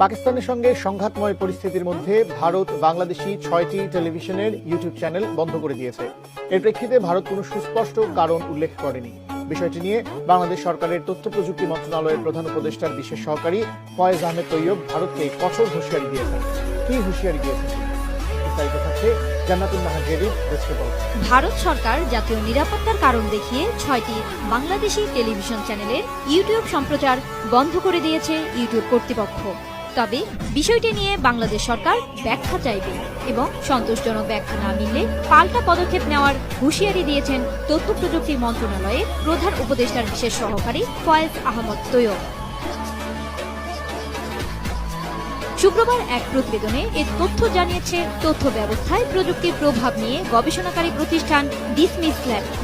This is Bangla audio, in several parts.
পাকিস্তানের সঙ্গে সংঘাতময় পরিস্থিতির মধ্যে ভারত বাংলাদেশি 6টি টেলিভিশনের ইউটিউব চ্যানেল বন্ধ করে দিয়েছে। এর প্রেক্ষিতে ভারত কোনো সুস্পষ্ট কারণ উল্লেখ করেনি। বিষয়টি নিয়ে বাংলাদেশ সরকারের তথ্য প্রযুক্তি মন্ত্রণালয়ের প্রধান উপদেষ্টার বিশেষ সহকারী ফয়েজ আহমেদ তৈয়ব ভারতকে কঠোর হুঁশিয়ারি দিয়েছেন। কি হুঁশিয়ারি দিয়েছেন? বিস্তারিত থাকছে জান্নাতুল নাহার জেরির ডেস্ক রিপোর্ট। ভারত সরকার জাতীয় নিরাপত্তার কারণ দেখিয়ে 6টি বাংলাদেশি টেলিভিশন চ্যানেলের ইউটিউব সম্প্রচার বন্ধ করে দিয়েছে ইউটিউব কর্তৃপক্ষ। তবে বিষয়টি নিয়ে বাংলাদেশ সরকার ব্যাখ্যা চাইবে এবং সন্তোষজনক ব্যাখ্যা না মিললে পাল্টা পদক্ষেপ নেওয়ার হুঁশিয়ারি দিয়েছেন তথ্য প্রযুক্তি মন্ত্রণালয়ের প্রধান উপদেষ্টার বিশেষ সহকারী ফয়েজ আহমেদ তৈয়ব। শুক্রবার এক প্রতিবেদনে এ তথ্য জানিয়েছে তথ্য ব্যবস্থায় প্রযুক্তির প্রভাব নিয়ে গবেষণাকারী প্রতিষ্ঠান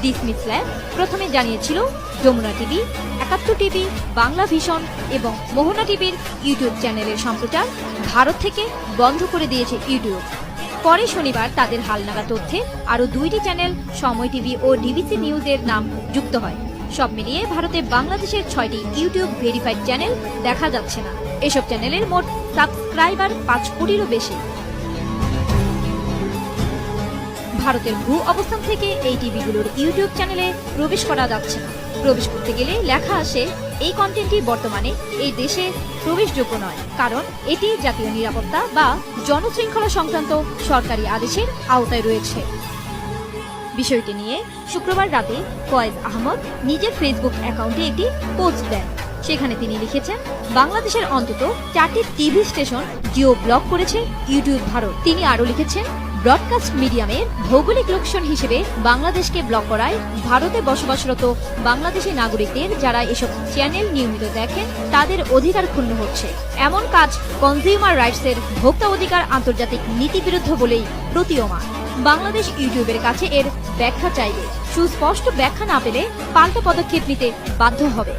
ডিসমিস ল্যাব প্রথমে জানিয়েছিল Jamuna TV, ৭১ TV, Banglavision এবং মোহনা টিভির ইউটিউব চ্যানেলের সম্প্রচার ভারত থেকে বন্ধ করে দিয়েছে ইউটিউব। পরে শনিবার তাদের হালনাগাদ তথ্যে আরও 2টি চ্যানেল সময় টিভি ও ডিবিসি নিউজের নাম যুক্ত হয়। সব মিলিয়ে ভারতে বাংলাদেশের 6টি ইউটিউব ভেরিফাইড চ্যানেল দেখা যাচ্ছে না। এসব চ্যানেলের মোট সাবস্ক্রাইবার 5 কোটিরও বেশি। ভারতের ভূ অবস্থান থেকে এই টিভিগুলোর ইউটিউব চ্যানেলে প্রবেশ করা যাচ্ছে না। প্রবেশ করতে গেলে লেখা আসে এই কন্টেন্টটি বর্তমানে এই দেশে প্রবেশযোগ্য নয়, কারণ এটি জাতীয় নিরাপত্তা বা জনশৃঙ্খলা সংক্রান্ত সরকারি আদেশের আওতায় রয়েছে। বিষয়টি নিয়ে শুক্রবার রাতে ফয়েজ আহমেদ নিজের ফেসবুক অ্যাকাউন্টে একটি পোস্ট দেন। সেখানে তিনি লিখেছেন, বাংলাদেশের অন্তত 4টি টিভি স্টেশন জিও ব্লক করেছে ইউটিউব ভারত। তিনি আরও লিখেছেন, ব্রডকাস্ট মিডিয়ামের ভৌগোলিক লোকেশন হিসেবে বাংলাদেশকে ব্লক করায় ভারতে বসবাসরত বাংলাদেশি নাগরিকদের যারা এসব চ্যানেল নিয়মিত দেখেন তাদের অধিকার ক্ষুণ্ণ হচ্ছে। এমন কাজ কনজিউমার রাইটসের ভোক্তা অধিকার আন্তর্জাতিক নীতিবিরুদ্ধ বলেই প্রতীয়মান। বাংলাদেশ ইউটিউবের কাছে এর ব্যাখ্যা চাইবে। সুস্পষ্ট ব্যাখ্যা না পেলে পাল্টা পদক্ষেপ নিতে বাধ্য হবে।